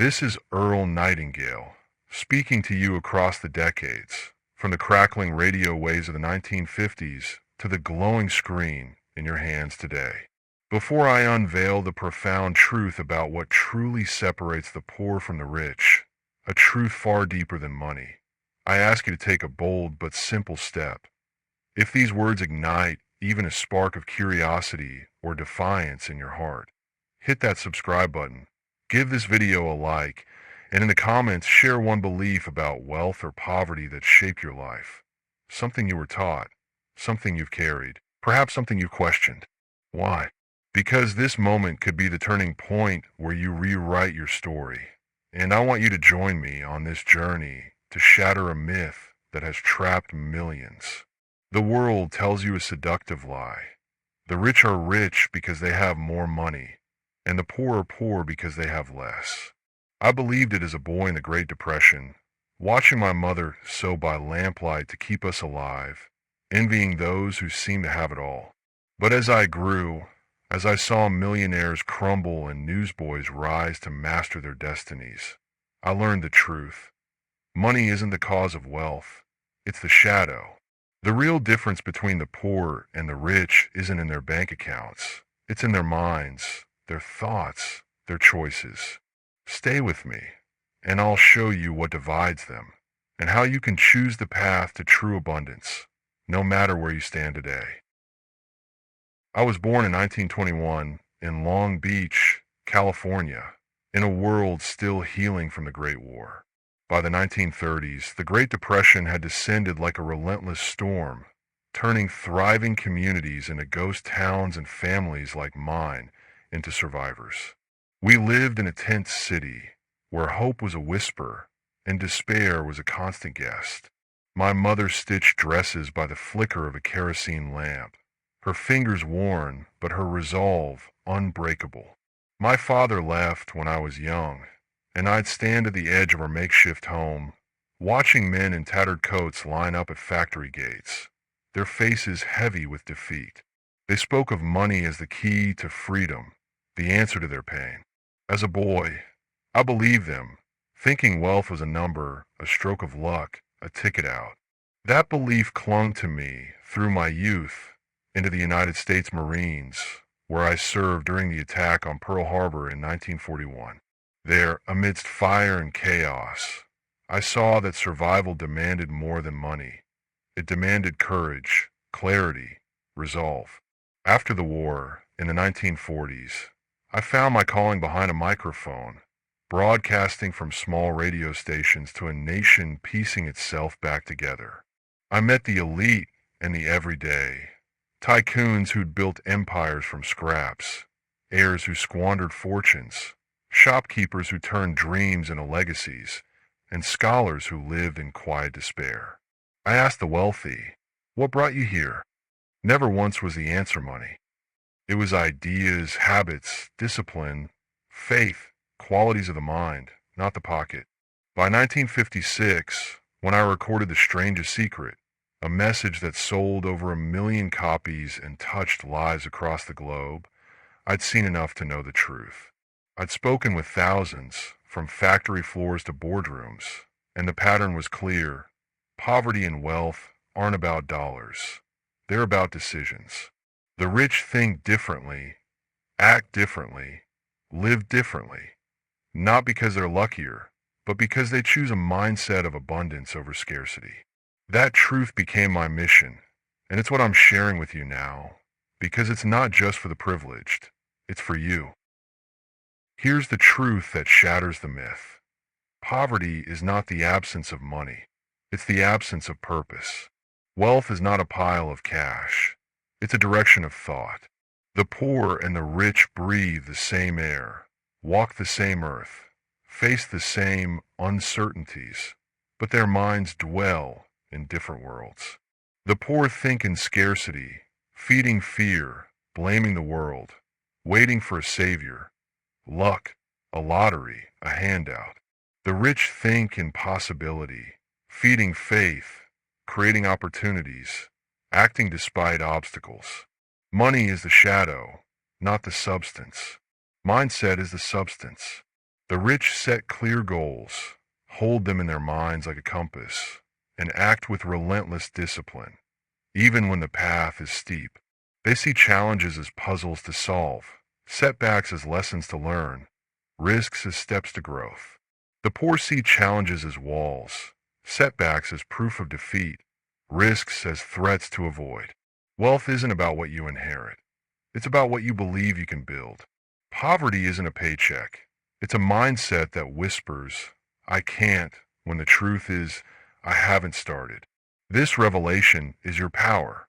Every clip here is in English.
This is Earl Nightingale, speaking to you across the decades, from the crackling radio waves of the 1950s to the glowing screen in your hands today. Before I unveil the profound truth about what truly separates the poor from the rich, a truth far deeper than money, I ask you to take a bold but simple step. If these words ignite even a spark of curiosity or defiance in your heart, hit that subscribe button, give this video a like, and in the comments share one belief about wealth or poverty that shaped your life. Something you were taught, something you've carried, perhaps something you've questioned. Why? Because this moment could be the turning point where you rewrite your story. And I want you to join me on this journey to shatter a myth that has trapped millions. The world tells you a seductive lie. The rich are rich because they have more money, and the poor are poor because they have less. I believed it as a boy in the Great Depression, watching my mother sew by lamplight to keep us alive, envying those who seemed to have it all. But as I grew, as I saw millionaires crumble and newsboys rise to master their destinies, I learned the truth. Money isn't the cause of wealth, it's the shadow. The real difference between the poor and the rich isn't in their bank accounts. It's in their minds, their thoughts, their choices. Stay with me, and I'll show you what divides them, and how you can choose the path to true abundance, no matter where you stand today. I was born in 1921 in Long Beach, California, in a world still healing from the Great War. By the 1930s, the Great Depression had descended like a relentless storm, turning thriving communities into ghost towns and families like mine into survivors. We lived in a tense city where hope was a whisper and despair was a constant guest. My mother stitched dresses by the flicker of a kerosene lamp, her fingers worn but her resolve unbreakable. My father left when I was young, and I'd stand at the edge of our makeshift home, watching men in tattered coats line up at factory gates, their faces heavy with defeat. They spoke of money as the key to freedom, the answer to their pain. As a boy, I believed them, thinking wealth was a number, a stroke of luck, a ticket out. That belief clung to me through my youth into the United States Marines, where I served during the attack on Pearl Harbor in 1941. There, amidst fire and chaos, I saw that survival demanded more than money. It demanded courage, clarity, resolve. After the war, in the 1940s, I found my calling behind a microphone, broadcasting from small radio stations to a nation piecing itself back together. I met the elite and the everyday, tycoons who'd built empires from scraps, heirs who squandered fortunes, shopkeepers who turned dreams into legacies, and scholars who lived in quiet despair. I asked the wealthy, "What brought you here?" Never once was the answer money. It was ideas, habits, discipline, faith, qualities of the mind, not the pocket. By 1956, when I recorded The Strangest Secret, a message that sold over 1 million copies and touched lives across the globe, I'd seen enough to know the truth. I'd spoken with thousands, from factory floors to boardrooms, and the pattern was clear. Poverty and wealth aren't about dollars. They're about decisions. The rich think differently, act differently, live differently, not because they're luckier, but because they choose a mindset of abundance over scarcity. That truth became my mission, and it's what I'm sharing with you now, because it's not just for the privileged, it's for you. Here's the truth that shatters the myth. Poverty is not the absence of money. It's the absence of purpose. Wealth is not a pile of cash. It's a direction of thought. The poor and the rich breathe the same air, walk the same earth, face the same uncertainties, but their minds dwell in different worlds. The poor think in scarcity, feeding fear, blaming the world, waiting for a savior, luck, a lottery, a handout. The rich think in possibility, feeding faith, creating opportunities, acting despite obstacles. Money is the shadow, not the substance. Mindset is the substance. The rich set clear goals, hold them in their minds like a compass, and act with relentless discipline, even when the path is steep. They see challenges as puzzles to solve, setbacks as lessons to learn, risks as steps to growth. The poor see challenges as walls, setbacks as proof of defeat, risks as threats to avoid. Wealth isn't about what you inherit. It's about what you believe you can build. Poverty isn't a paycheck. It's a mindset that whispers, I can't, when the truth is, I haven't started. This revelation is your power.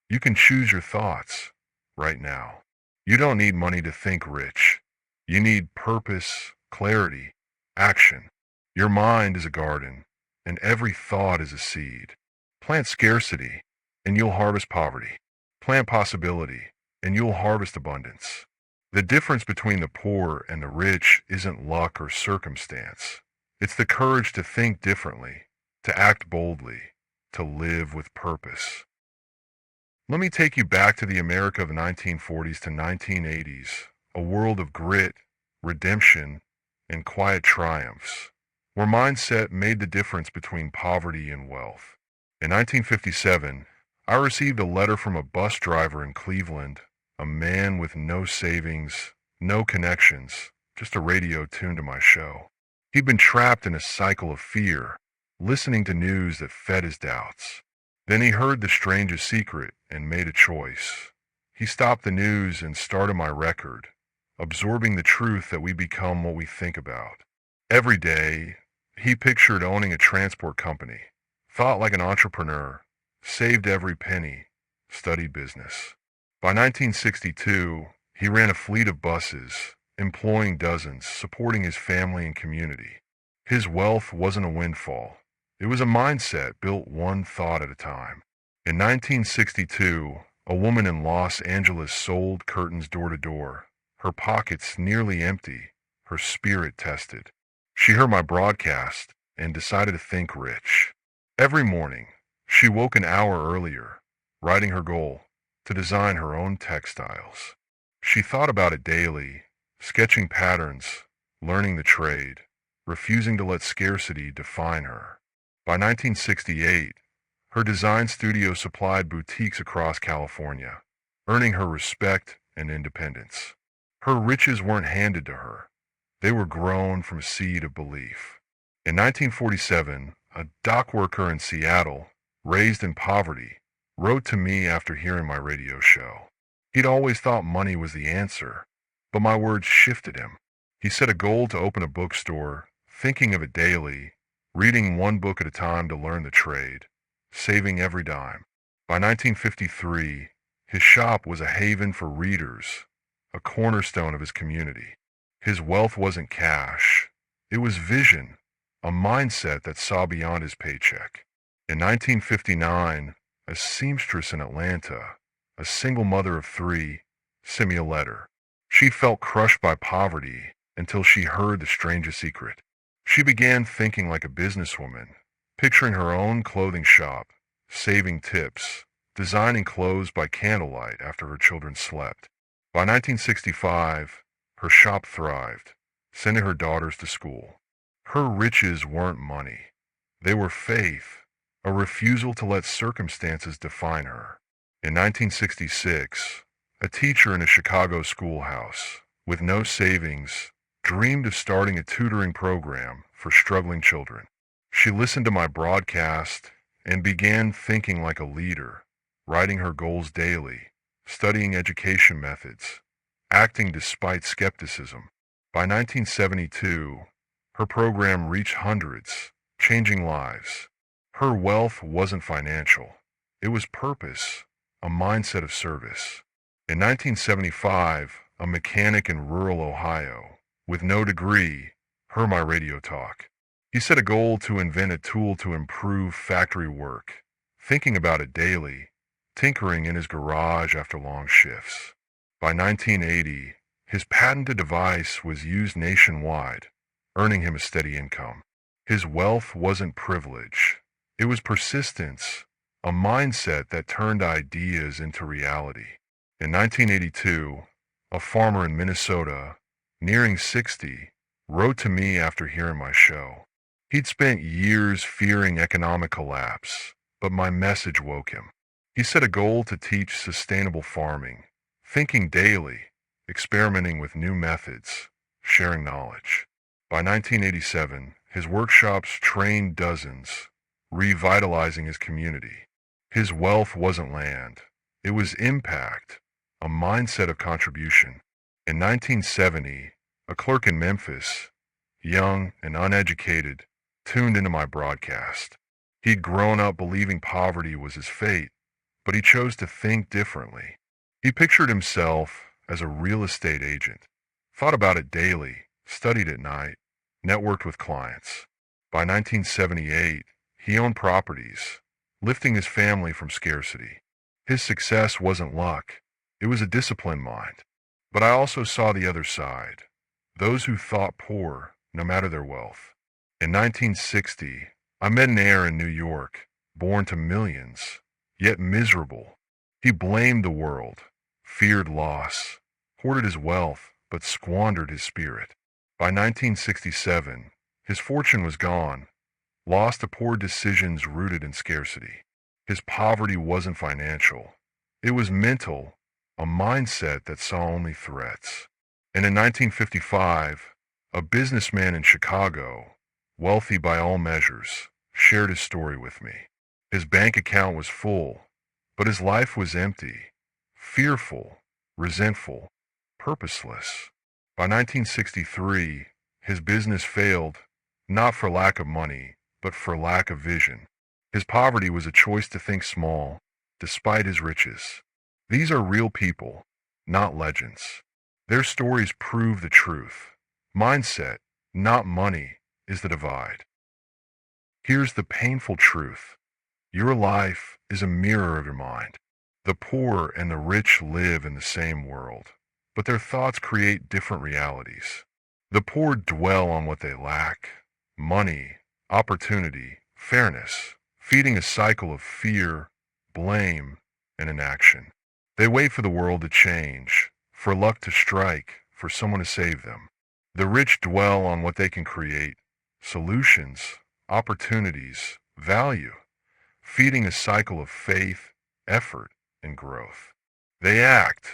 You can choose your thoughts right now. You don't need money to think rich. You need purpose, clarity, action. Your mind is a garden, and every thought is a seed. Plant scarcity, and you'll harvest poverty. Plant possibility, and you'll harvest abundance. The difference between the poor and the rich isn't luck or circumstance. It's the courage to think differently, to act boldly, to live with purpose. Let me take you back to the America of the 1940s to 1980s, a world of grit, redemption, and quiet triumphs, where mindset made the difference between poverty and wealth. In 1957, I received a letter from a bus driver in Cleveland, a man with no savings, no connections, just a radio tuned to my show. He'd been trapped in a cycle of fear, listening to news that fed his doubts. Then he heard the strangest secret and made a choice. He stopped the news and started my record, absorbing the truth that we become what we think about. Every day, he pictured owning a transport company, thought like an entrepreneur, saved every penny, studied business. By 1962, he ran a fleet of buses, employing dozens, supporting his family and community. His wealth wasn't a windfall. It was a mindset built one thought at a time. In 1962, a woman in Los Angeles sold curtains door to door, her pockets nearly empty, her spirit tested. She heard my broadcast and decided to think rich. Every morning, she woke an hour earlier, writing her goal, to design her own textiles. She thought about it daily, sketching patterns, learning the trade, refusing to let scarcity define her. By 1968, her design studio supplied boutiques across California, earning her respect and independence. Her riches weren't handed to her. They were grown from a seed of belief. In 1947, a dock worker in Seattle, raised in poverty, wrote to me after hearing my radio show. He'd always thought money was the answer, but my words shifted him. He set a goal to open a bookstore, thinking of it daily, reading one book at a time to learn the trade, saving every dime. By 1953, his shop was a haven for readers, a cornerstone of his community. His wealth wasn't cash. It was vision, a mindset that saw beyond his paycheck. In 1959, a seamstress in Atlanta, a single mother of three, sent me a letter. She felt crushed by poverty until she heard the strangest secret. She began thinking like a businesswoman, picturing her own clothing shop, saving tips, designing clothes by candlelight after her children slept. By 1965, her shop thrived, sending her daughters to school. Her riches weren't money. They were faith, a refusal to let circumstances define her. In 1966, a teacher in a Chicago schoolhouse, with no savings, dreamed of starting a tutoring program for struggling children. She listened to my broadcast and began thinking like a leader, writing her goals daily, studying education methods, acting despite skepticism. By 1972, her program reached hundreds, changing lives. Her wealth wasn't financial. It was purpose, a mindset of service. In 1975, a mechanic in rural Ohio, with no degree, heard my radio talk. He set a goal to invent a tool to improve factory work, thinking about it daily, tinkering in his garage after long shifts. By 1980, his patented device was used nationwide, earning him a steady income. His wealth wasn't privilege. It was persistence, a mindset that turned ideas into reality. In 1982, a farmer in Minnesota, nearing 60, wrote to me after hearing my show. He'd spent years fearing economic collapse, but my message woke him. He set a goal to teach sustainable farming, thinking daily, experimenting with new methods, sharing knowledge. By 1987, his workshops trained dozens, revitalizing his community. His wealth wasn't land. It was impact, a mindset of contribution. In 1970, a clerk in Memphis, young and uneducated, tuned into my broadcast. He'd grown up believing poverty was his fate, but he chose to think differently. He pictured himself as a real estate agent, thought about it daily, studied at night, networked with clients. By 1978, he owned properties, lifting his family from scarcity. His success wasn't luck. It was a disciplined mind. But I also saw the other side, those who thought poor, no matter their wealth. In 1960, I met an heir in New York, born to millions, yet miserable. He blamed the world, feared loss, hoarded his wealth, but squandered his spirit. By 1967, his fortune was gone, lost to poor decisions rooted in scarcity. His poverty wasn't financial. It was mental, a mindset that saw only threats. And in 1955, a businessman in Chicago, wealthy by all measures, shared his story with me. His bank account was full, but his life was empty, fearful, resentful, purposeless. By 1963, his business failed, not for lack of money, but for lack of vision. His poverty was a choice to think small, despite his riches. These are real people, not legends. Their stories prove the truth. Mindset, not money, is the divide. Here's the painful truth. Your life is a mirror of your mind. The poor and the rich live in the same world, but their thoughts create different realities. The poor dwell on what they lack: money, opportunity, fairness, feeding a cycle of fear, blame, and inaction. They wait for the world to change, for luck to strike, for someone to save them. The rich dwell on what they can create: solutions, opportunities, value, feeding a cycle of faith, effort, and growth. They act,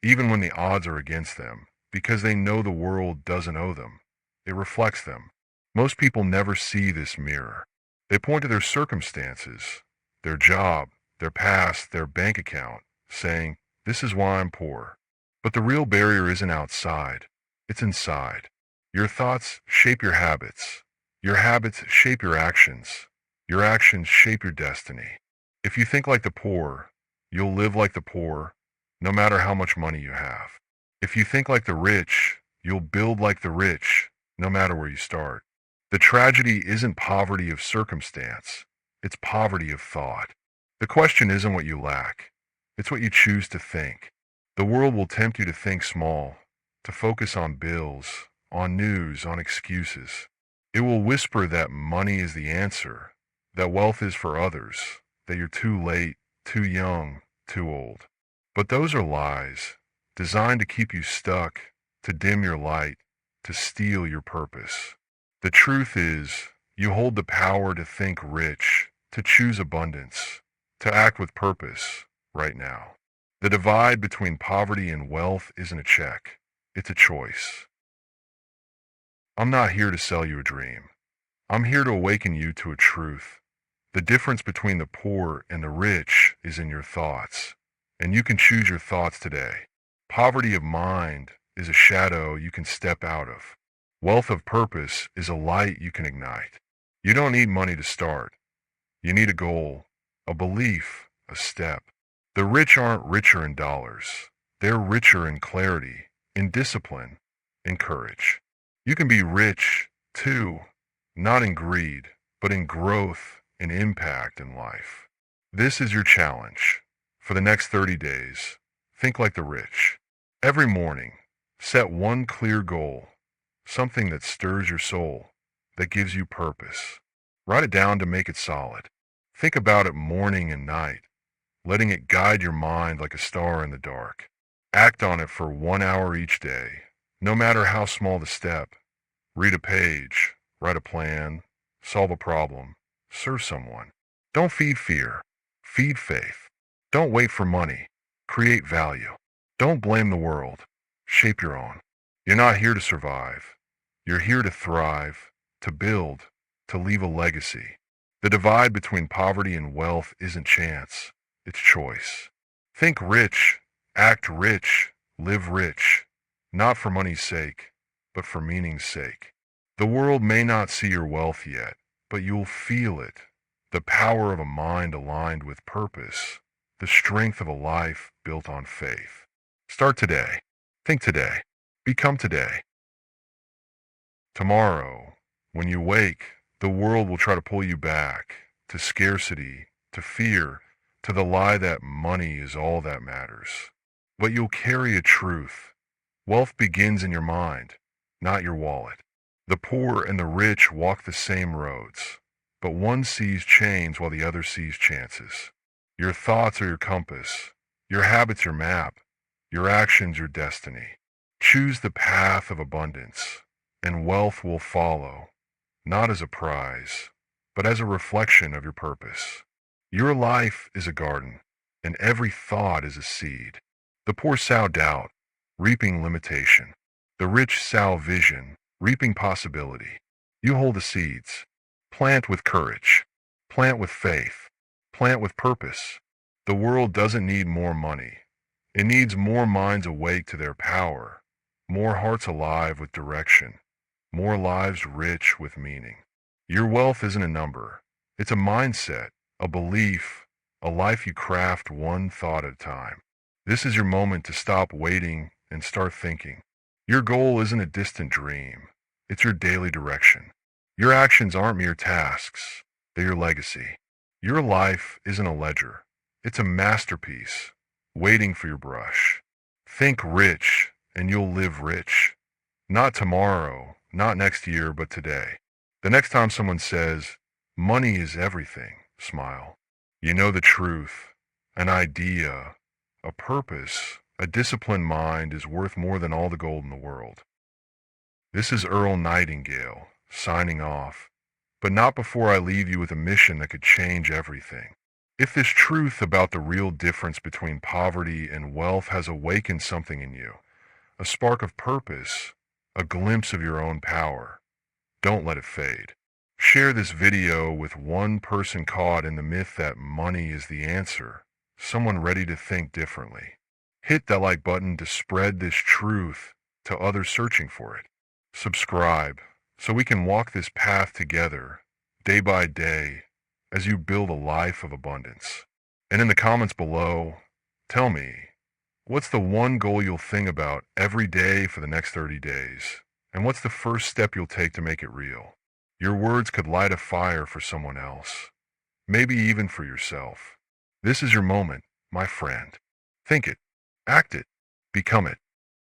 even when the odds are against them, because they know the world doesn't owe them. It reflects them. Most people never see this mirror. They point to their circumstances, their job, their past, their bank account, saying, "This is why I'm poor." But the real barrier isn't outside. It's inside. Your thoughts shape your habits. Your habits shape your actions. Your actions shape your destiny. If you think like the poor, you'll live like the poor, no matter how much money you have. If you think like the rich, you'll build like the rich, no matter where you start. The tragedy isn't poverty of circumstance. It's poverty of thought. The question isn't what you lack. It's what you choose to think. The world will tempt you to think small, to focus on bills, on news, on excuses. It will whisper that money is the answer, that wealth is for others, that you're too late, too young, too old. But those are lies, designed to keep you stuck, to dim your light, to steal your purpose. The truth is, you hold the power to think rich, to choose abundance, to act with purpose, right now. The divide between poverty and wealth isn't a check. It's a choice. I'm not here to sell you a dream. I'm here to awaken you to a truth. The difference between the poor and the rich is in your thoughts, and you can choose your thoughts today. Poverty of mind is a shadow you can step out of. Wealth of purpose is a light you can ignite. You don't need money to start. You need a goal, a belief, a step. The rich aren't richer in dollars. They're richer in clarity, in discipline, in courage. You can be rich, too, not in greed, but in growth and impact in life. This is your challenge. For the next 30 days, think like the rich. Every morning, set one clear goal, something that stirs your soul, that gives you purpose. Write it down to make it solid. Think about it morning and night, letting it guide your mind like a star in the dark. Act on it for 1 hour each day, no matter how small the step. Read a page, write a plan, solve a problem, serve someone. Don't feed fear, feed faith. Don't wait for money, create value. Don't blame the world, shape your own. You're not here to survive. You're here to thrive, to build, to leave a legacy. The divide between poverty and wealth isn't chance, it's choice. Think rich, act rich, live rich, not for money's sake, but for meaning's sake. The world may not see your wealth yet, but you'll feel it. The power of a mind aligned with purpose, the strength of a life built on faith. Start today. Think today. Become today. Tomorrow, when you wake, the world will try to pull you back to scarcity, to fear, to the lie that money is all that matters. But you'll carry a truth. Wealth begins in your mind, not your wallet. The poor and the rich walk the same roads, but one sees chains while the other sees chances. Your thoughts are your compass, your habits your map, your actions your destiny. Choose the path of abundance, and wealth will follow, not as a prize, but as a reflection of your purpose. Your life is a garden, and every thought is a seed. The poor sow doubt, reaping limitation. The rich sow vision, reaping possibility. You hold the seeds. Plant with courage. Plant with faith. Plant with purpose. The world doesn't need more money. It needs more minds awake to their power, more hearts alive with direction, more lives rich with meaning. Your wealth isn't a number. It's a mindset, a belief, a life you craft one thought at a time. This is your moment to stop waiting and start thinking. Your goal isn't a distant dream. It's your daily direction. Your actions aren't mere tasks. They're your legacy. Your life isn't a ledger. It's a masterpiece, waiting for your brush. Think rich, and you'll live rich. Not tomorrow, not next year, but today. The next time someone says, money is everything, smile. You know the truth. An idea, a purpose, a disciplined mind is worth more than all the gold in the world. This is Earl Nightingale, signing off, but not before I leave you with a mission that could change everything. If this truth about the real difference between poverty and wealth has awakened something in you, a spark of purpose, a glimpse of your own power, don't let it fade. Share this video with one person caught in the myth that money is the answer, someone ready to think differently. Hit that like button to spread this truth to others searching for it. Subscribe so we can walk this path together, day by day, as you build a life of abundance. And in the comments below, tell me, what's the one goal you'll think about every day for the next 30 days? And what's the first step you'll take to make it real? Your words could light a fire for someone else, maybe even for yourself. This is your moment, my friend. Think it, act it, become it.